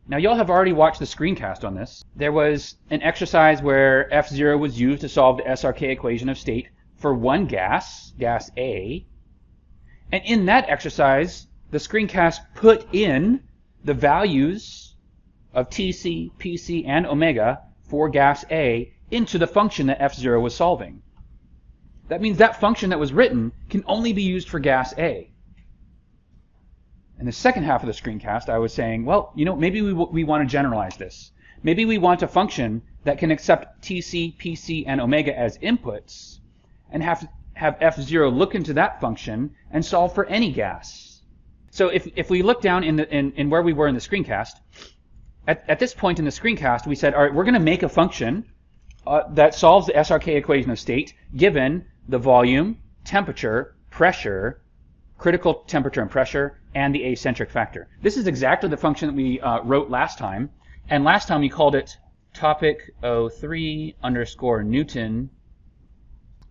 Now y'all have already watched the screencast on this. There was an exercise where f0 was used to solve the SRK equation of state for one gas, gas A. And in that exercise, the screencast put in the values of Tc, Pc, and omega for gas A into the function that f0 was solving. That means that function that was written can only be used for gas A. In the second half of the screencast, I was saying, well, you know, maybe we want to generalize this. Maybe we want a function that can accept Tc, Pc, and omega as inputs and have f0 look into that function and solve for any gas. So if we look down in where we were in the screencast, at this point in the screencast, we said, all right, we're going to make a function that solves the SRK equation of state given the volume, temperature, pressure, critical temperature and pressure, and the acentric factor. This is exactly the function that we wrote last time, and last time we called it topic 03 underscore Newton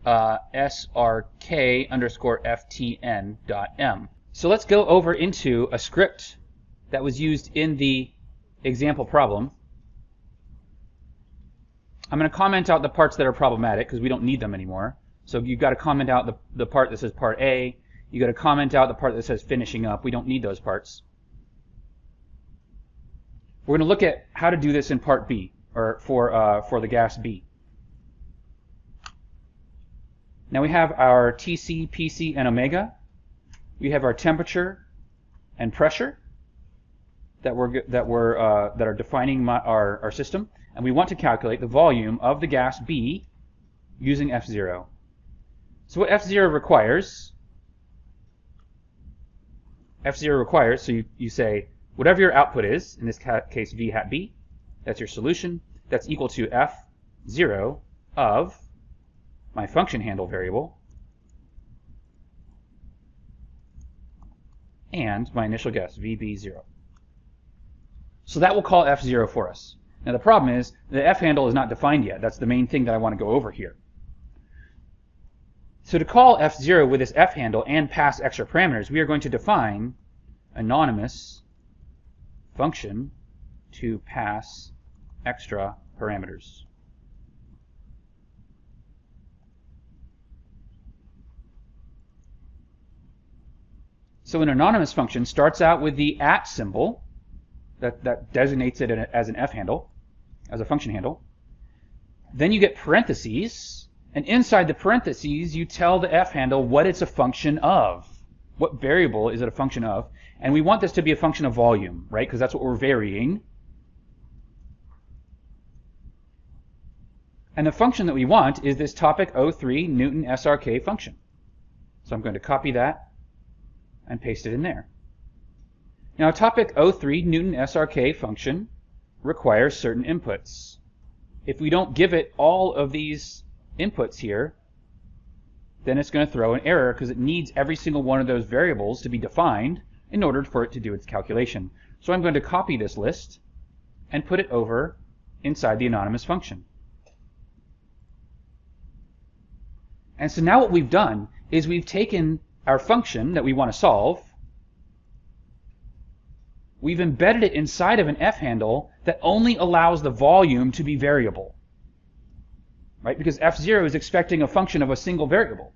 SRK underscore FTN dot M. So let's go over into a script that was used in the example problem. I'm going to comment out the parts that are problematic because we don't need them anymore. So you've got to comment out the part that says part A. You've got to comment out the part that says finishing up. We don't need those parts. We're going to look at how to do this in part B, or for the gas B. Now we have our Tc, Pc, and omega. We have our temperature and pressure that are defining our system, and we want to calculate the volume of the gas B using f0. So what f0 requires, so you say whatever your output is, in this case V hat B, that's your solution, that's equal to f0 of my function handle variable and my initial guess, VB0. So that will call f0 for us. Now the problem is the f handle is not defined yet. That's the main thing that I want to go over here. So to call f0 with this f handle and pass extra parameters, we are going to define anonymous function to pass extra parameters. So an anonymous function starts out with the @ symbol that designates it as an f handle, as a function handle. Then you get parentheses, and inside the parentheses you tell the f handle what it's a function of. What variable is it a function of? And we want this to be a function of volume, right? Because that's what we're varying. And the function that we want is this topic 03 Newton SRK function. So I'm going to copy that and paste it in there. Now topic 03 Newton SRK function requires certain inputs. If we don't give it all of these inputs here, then it's going to throw an error because it needs every single one of those variables to be defined in order for it to do its calculation. So I'm going to copy this list and put it over inside the anonymous function. And so now what we've done is we've taken our function that we want to solve, we've embedded it inside of an f handle that only allows the volume to be variable. Right? Because f0 is expecting a function of a single variable.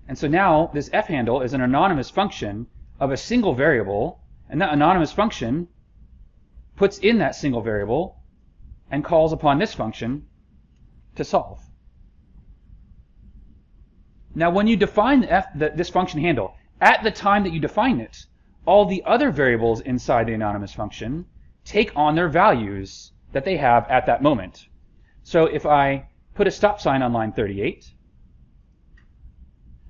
And so now this f handle is an anonymous function of a single variable, and that anonymous function puts in that single variable and calls upon this function to solve. Now when you define this function handle, at the time that you define it, all the other variables inside the anonymous function take on their values that they have at that moment. So if I put a stop sign on line 38,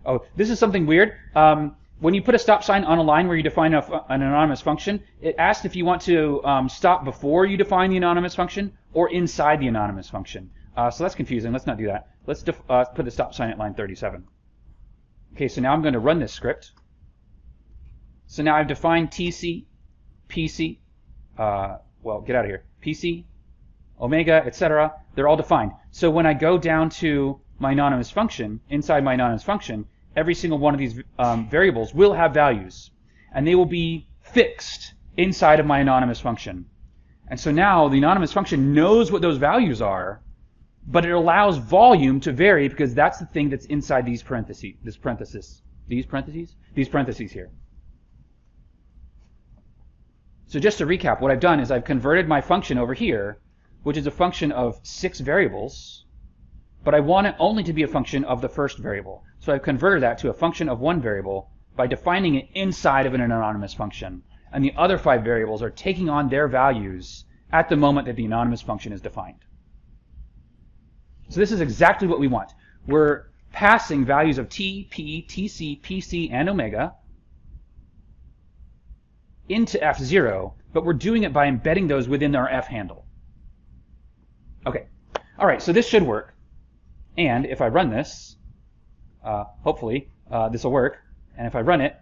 oh, this is something weird. When you put a stop sign on a line where you define an anonymous function, it asks if you want to stop before you define the anonymous function or inside the anonymous function. So that's confusing. Let's not do that. Let's put the stop sign at line 37. Okay, so now I'm going to run this script. So now I've defined Tc, Pc, well, get out of here, Pc, omega, etc. They're all defined. So when I go down to my anonymous function, inside my anonymous function, every single one of these variables will have values. And they will be fixed inside of my anonymous function. And so now the anonymous function knows what those values are, but it allows volume to vary because that's the thing that's inside these parentheses here. So just to recap, what I've done is I've converted my function over here, which is a function of 6 variables, but I want it only to be a function of the first variable. So I've converted that to a function of 1 variable by defining it inside of an anonymous function. And the other 5 variables are taking on their values at the moment that the anonymous function is defined. So this is exactly what we want. We're passing values of t, p, tc, pc, and omega into f0, but we're doing it by embedding those within our f handle. Okay, all right, so this should work. And if I run this, hopefully this will work. And if I run it,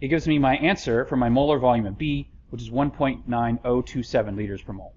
it gives me my answer for my molar volume of B, which is 1.9027 liters per mole.